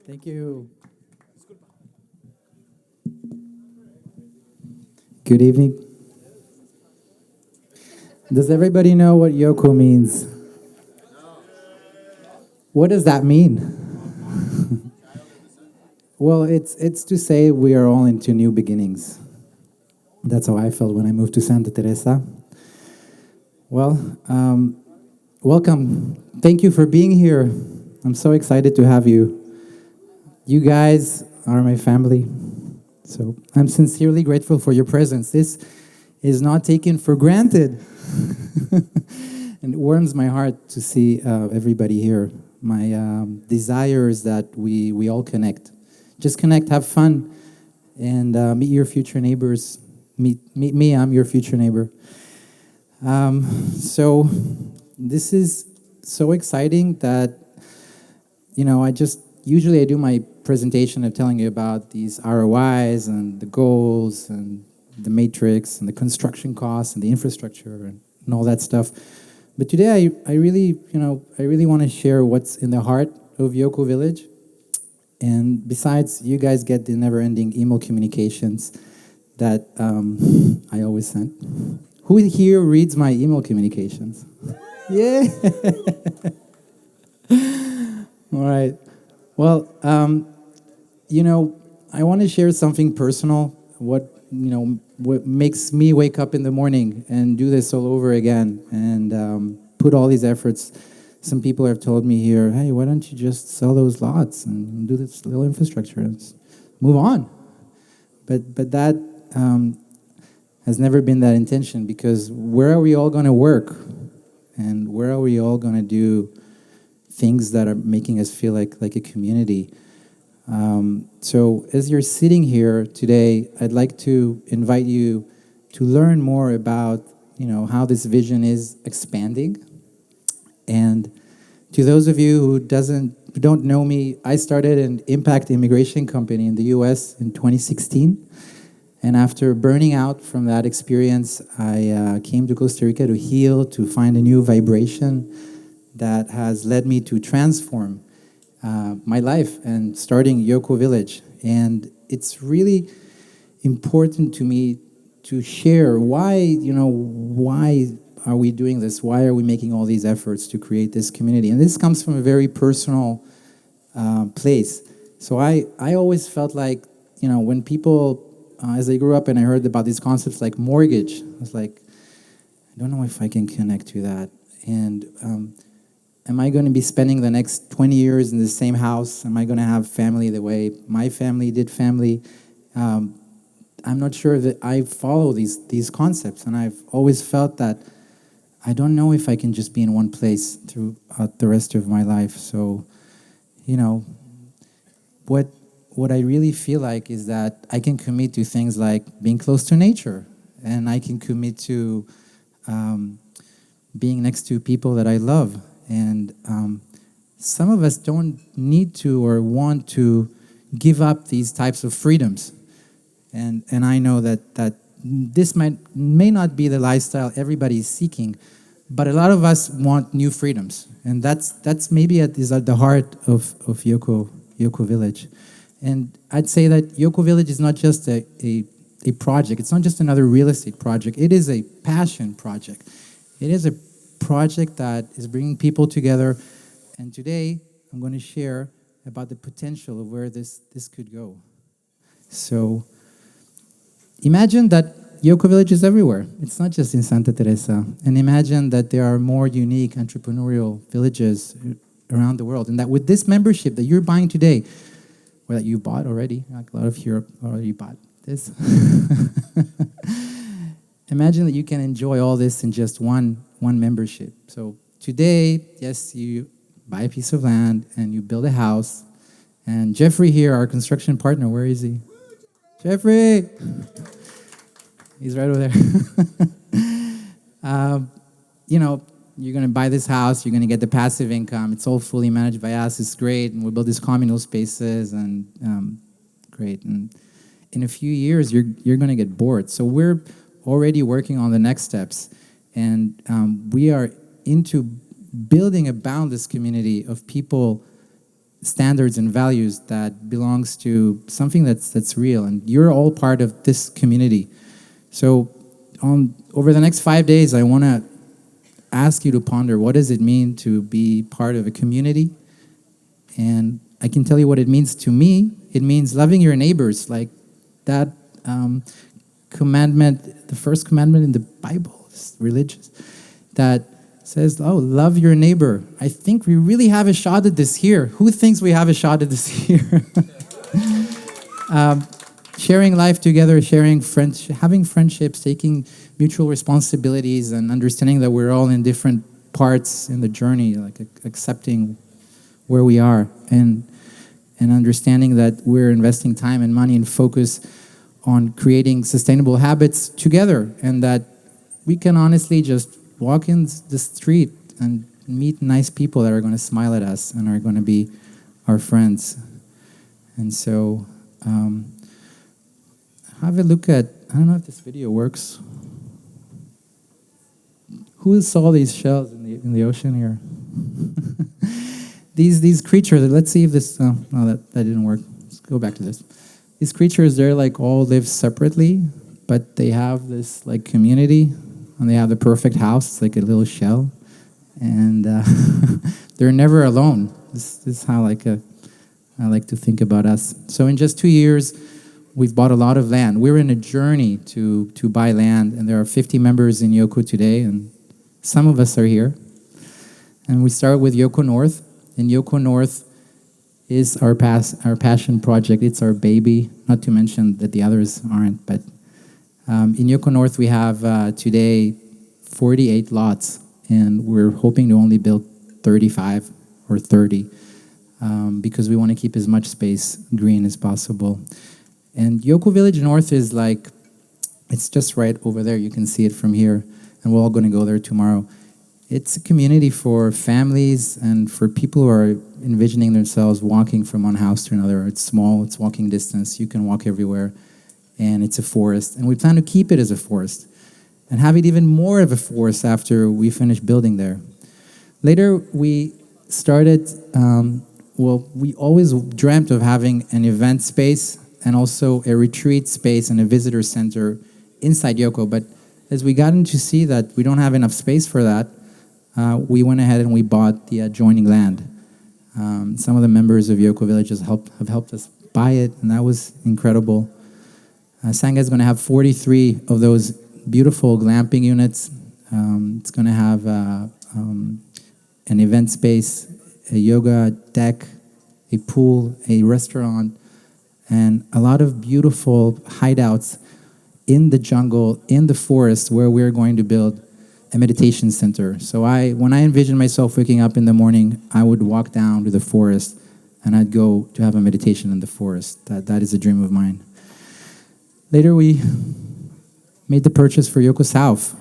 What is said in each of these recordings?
Thank you. Good evening. Does everybody know what Yoko means? What does that mean? Well, it's to say we are all into new beginnings. That's how I felt when I moved to Santa Teresa. Well, welcome. Thank you for being here. I'm so excited to have you. You guys are my family. So I'm sincerely grateful for your presence. This is not taken for granted. And it warms my heart to see everybody here. My desire is that we all connect. Just connect, have fun, and meet your future neighbors. Meet me, I'm your future neighbor. So this is so exciting that, usually I do my presentation of telling you about these ROIs and the goals and the matrix and the construction costs and the infrastructure and all that stuff. But today I really want to share what's in the heart of YokoVillage. And besides, you guys get the never-ending email communications that I always send. Who here reads my email communications? Yeah. All right. Well, I want to share something personal. What makes me wake up in the morning and do this all over again and put all these efforts. Some people have told me here, hey, why don't you just sell those lots and do this little infrastructure and move on? But that has never been that intention, because where are we all going to work? And where are we all going to do things that are making us feel like a community? So as you're sitting here today, I'd like to invite you to learn more about, how this vision is expanding. And to those of you who don't know me, I started an impact immigration company in the US in 2016. And after burning out from that experience, I came to Costa Rica to heal, to find a new vibration that has led me to transform my life and starting YokoVillage. And it's really important to me to share why are we doing this? Why are we making all these efforts to create this community? And this comes from a very personal place. So I always felt like, when people, as I grew up and I heard about these concepts like mortgage, I was like, I don't know if I can connect to that. And am I going to be spending the next 20 years in the same house? Am I going to have family the way my family did family? I'm not sure that I follow these concepts. And I've always felt that I don't know if I can just be in one place throughout the rest of my life. So, what I really feel like is that I can commit to things like being close to nature, and I can commit to being next to people that I love. And some of us don't need to or want to give up these types of freedoms. And I know that this may not be the lifestyle everybody is seeking, but a lot of us want new freedoms. And that's maybe at the heart of YokoVillage. And I'd say that YokoVillage is not just a project. It's not just another real estate project. It is a passion project. It is a project that is bringing people together. And today, I'm going to share about the potential of where this could go. So imagine that YokoVillage is everywhere. It's not just in Santa Teresa. And imagine that there are more unique entrepreneurial villages around the world. And that with this membership that you're buying today, or that you bought already, like a lot of Europe already bought this. Imagine that you can enjoy all this in just one membership. So today, yes, you buy a piece of land and you build a house. And Jeffrey here, our construction partner, where is he? Jeffrey! He's right over there. You're going to buy this house. You're going to get the passive income. It's all fully managed by us. It's great. And we build these communal spaces and great. And in a few years, you're going to get bored. So we're already working on the next steps. And we are into building a boundless community of people standards and values that belongs to something that's real, and you're all part of this community. So over the next 5 days, I want to ask you to ponder, what does it mean to be part of a community? And I can tell you what it means to me. It means loving your neighbors, like that commandment, the first commandment in the Bible, is religious, that says, oh, love your neighbor. I think we really have a shot at this here. Who thinks we have a shot at this here? Sharing life together, having friendships, taking mutual responsibilities, and understanding that we're all in different parts in the journey, like accepting where we are, and understanding that we're investing time and money and focus on creating sustainable habits together, and that we can honestly just walk in the street and meet nice people that are going to smile at us and are going to be our friends. And so have a look at, I don't know if this video works. Who saw these shells in the ocean here? These creatures, let's see if this, no, that didn't work. Let's go back to this. These creatures, they're like all live separately, but they have this like community, and they have the perfect house. It's like a little shell, and they're never alone. This is how I like to think about us. So in just 2 years, we've bought a lot of land. We're in a journey to buy land, and there are 50 members in Yoko today, and some of us are here. And we start with Yoko North, and Yoko North is our passion project. It's our baby, not to mention that the others aren't. But in Yoko North, we have today 48 lots, and we're hoping to only build 35 or 30 because we want to keep as much space green as possible. And YokoVillage North is like, it's just right over there. You can see it from here, and we're all going to go there tomorrow. It's a community for families and for people who are envisioning themselves walking from one house to another. It's small, it's walking distance, you can walk everywhere, and it's a forest. And we plan to keep it as a forest and have it even more of a forest after we finish building there. Later, we started, we always dreamt of having an event space and also a retreat space and a visitor center inside Yoko. But as we got to see that we don't have enough space for that, we went ahead and we bought the adjoining land. Some of the members of YokoVillage have helped us buy it, and that was incredible. Sangha is going to have 43 of those beautiful glamping units. It's going to have an event space, a yoga deck, a pool, a restaurant, and a lot of beautiful hideouts in the jungle, in the forest, where we're going to build a meditation center. So when I envisioned myself waking up in the morning, I would walk down to the forest and I'd go to have a meditation in the forest. That is a dream of mine. Later, we made the purchase for Yoko South,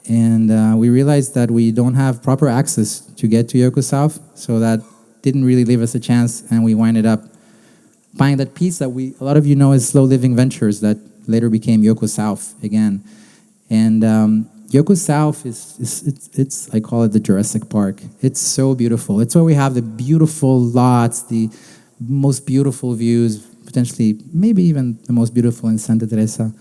and we realized that we don't have proper access to get to Yoko South, so that didn't really leave us a chance, and we winded up buying that piece that a lot of you know as Slow Living Ventures, that later became Yoko South again. And Yoko South it's I call it the Jurassic Park. It's so beautiful. It's where we have the beautiful lots, the most beautiful views, potentially maybe even the most beautiful in Santa Teresa.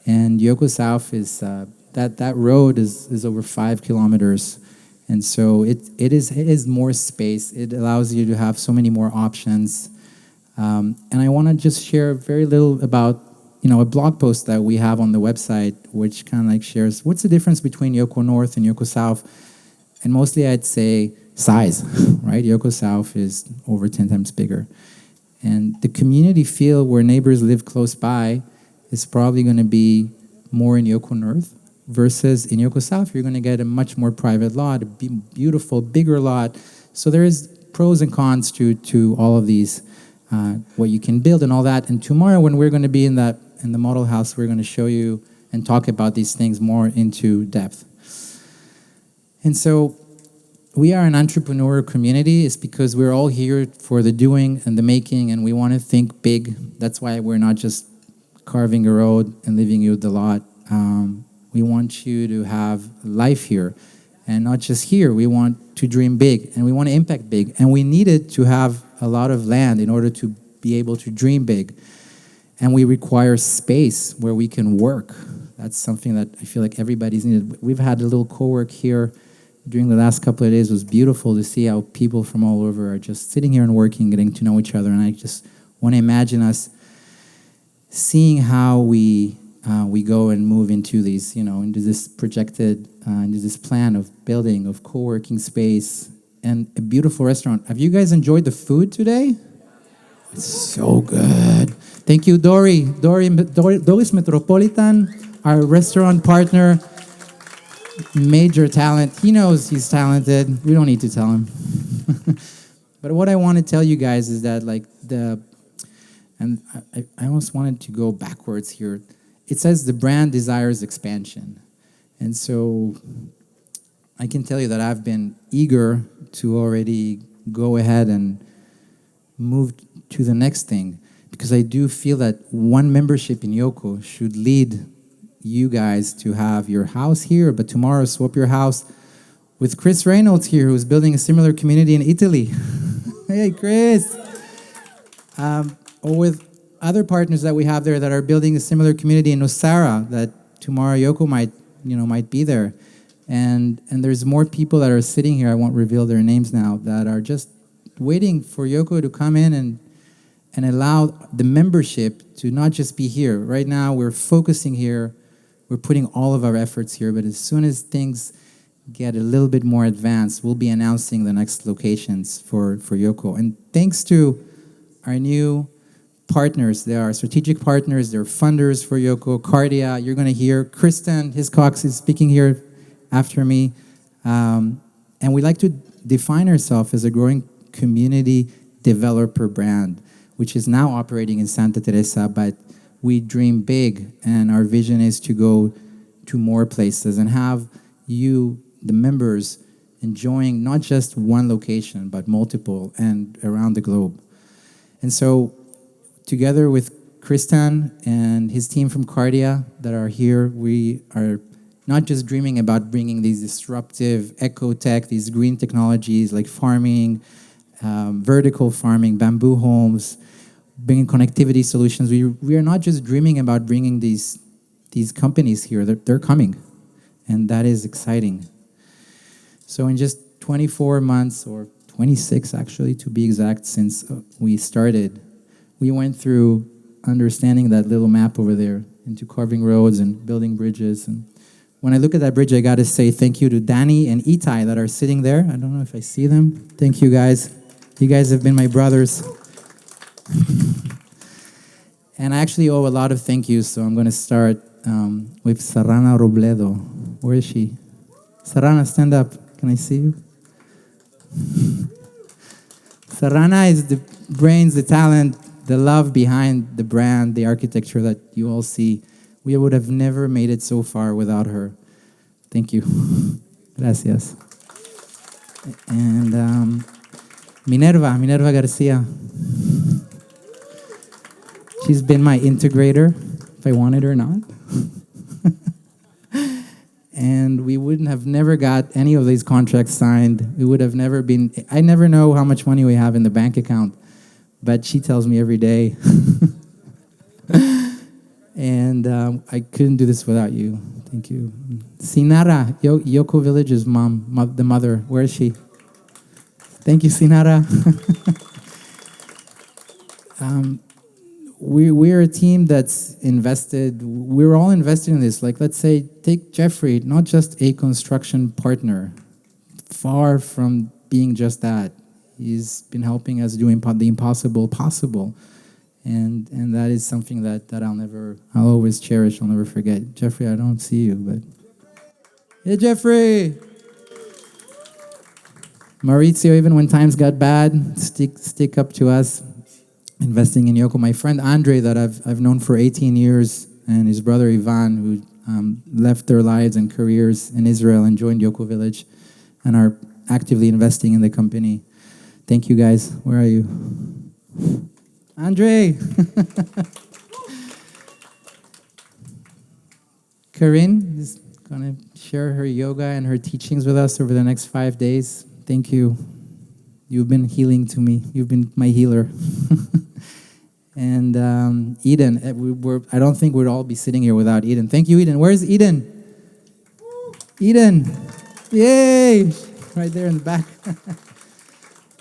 And Yoko South is that road is over 5 kilometers, and so it is more space. It allows you to have so many more options. And I want to just share very little about a blog post that we have on the website, which kind of like shares what's the difference between Yoko North and Yoko South. And mostly I'd say size, right? Yoko South is over 10 times bigger. And the community feel where neighbors live close by is probably going to be more in Yoko North versus in Yoko South. You're going to get a much more private lot, a beautiful, bigger lot. So there is pros and cons to all of these, what you can build and all that. And tomorrow when we're going to be in the model house, we're going to show you and talk about these things more into depth. And so we are an entrepreneurial community. It's because we're all here for the doing and the making, and we want to think big. That's why we're not just carving a road and leaving you the lot. We want you to have life here, and not just here. We want to dream big, and we want to impact big, and we needed to have a lot of land in order to be able to dream big. And we require space where we can work. That's something that I feel like everybody's needed. We've had a little co-work here during the last couple of days. It was beautiful to see how people from all over are just sitting here and working, getting to know each other. And I just want to imagine us seeing how we go and move into these, into this projected, into this plan of building, of co-working space, and a beautiful restaurant. Have you guys enjoyed the food today? It's so good. Thank you, Doris Metropolitan, our restaurant partner, major talent. He knows he's talented. We don't need to tell him. But what I want to tell you guys is that, I almost wanted to go backwards here. It says the brand desires expansion. And so I can tell you that I've been eager to already go ahead and move to the next thing, because I do feel that one membership in Yoko should lead you guys to have your house here, but tomorrow swap your house with Chris Reynolds here, who's building a similar community in Italy. Hey, Chris. Or with other partners that we have there that are building a similar community in Osara, that tomorrow Yoko might be there. And there's more people that are sitting here, I won't reveal their names now, that are just waiting for Yoko to come in and allow the membership to not just be here. Right now, we're focusing here. We're putting all of our efforts here. But as soon as things get a little bit more advanced, we'll be announcing the next locations for Yoko. And thanks to our new partners, they are strategic partners, they're funders for Yoko, Cardia. You're going to hear Kristen Hiscox is speaking here after me. And we like to define ourselves as a growing community developer brand, which is now operating in Santa Teresa, but we dream big, and our vision is to go to more places and have you, the members, enjoying not just one location, but multiple and around the globe. And so together with Kristan and his team from Cardia that are here, we are not just dreaming about bringing these disruptive eco-tech, these green technologies like farming, vertical farming, bamboo homes, bringing connectivity solutions. We are not just dreaming about bringing these companies here. They're coming, and that is exciting. So in just 24 months, or 26 actually to be exact, since we started, we went through understanding that little map over there into carving roads and building bridges. And when I look at that bridge, I got to say thank you to Danny and Itai that are sitting there. I don't know if I see them. Thank you, guys. You guys have been my brothers. And I actually owe a lot of thank yous, so I'm going to start with Sarana Robledo. Where is she? Sarana, stand up. Can I see you? Sarana is the brains, the talent, the love behind the brand, the architecture that you all see. We would have never made it so far without her. Thank you. Gracias. And Minerva Garcia. She's been my integrator, if I wanted her or not. And we wouldn't have never got any of these contracts signed. We would have never been, I never know how much money we have in the bank account, but she tells me every day. And I couldn't do this without you. Thank you. Sinara, YokoVillage's mom, the mother. Where is she? Thank you, Sinara. We're a team that's invested. We're all invested in this. Like, let's say, take Jeffrey, not just a construction partner. Far from being just that. He's been helping us do the impossible possible. And that is something that I'll always cherish, I'll never forget. Jeffrey, I don't see you, but... Hey, Jeffrey! Maurizio, even when times got bad, stick up to us, investing in Yoko. My friend Andre, that I've known for 18 years, and his brother Ivan, who left their lives and careers in Israel and joined YokoVillage, and are actively investing in the company. Thank you, guys. Where are you? Andre! Corinne is going to share her yoga and her teachings with us over the next 5 days. Thank you. You've been healing to me. You've been my healer. And Eden, I don't think we'd all be sitting here without Eden. Thank you, Eden. Where's Eden? Eden. Yay! Right there in the back.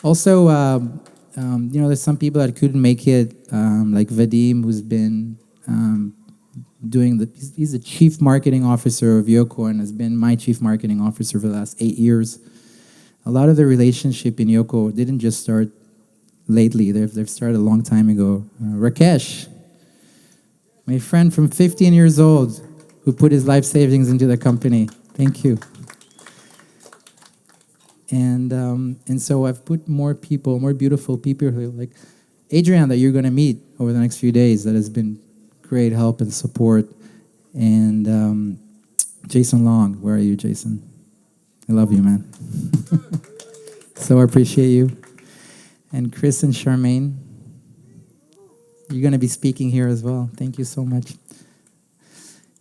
Also, there's some people that couldn't make it, like Vadim, who's been he's the chief marketing officer of Yoko and has been my chief marketing officer for the last 8 years. A lot of the relationship in Yoko didn't just start lately. They've started a long time ago. Rakesh, my friend from 15 years old, who put his life savings into the company. Thank you. And so I've put more beautiful people, like Adrian, that you're going to meet over the next few days, that has been great help and support. And Jason Long, where are you, Jason? I love you, man. So I appreciate you. And Chris and Charmaine, you're going to be speaking here as well. Thank you so much.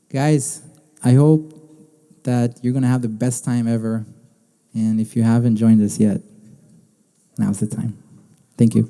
Guys, I hope that you're going to have the best time ever. And if you haven't joined us yet, now's the time. Thank you.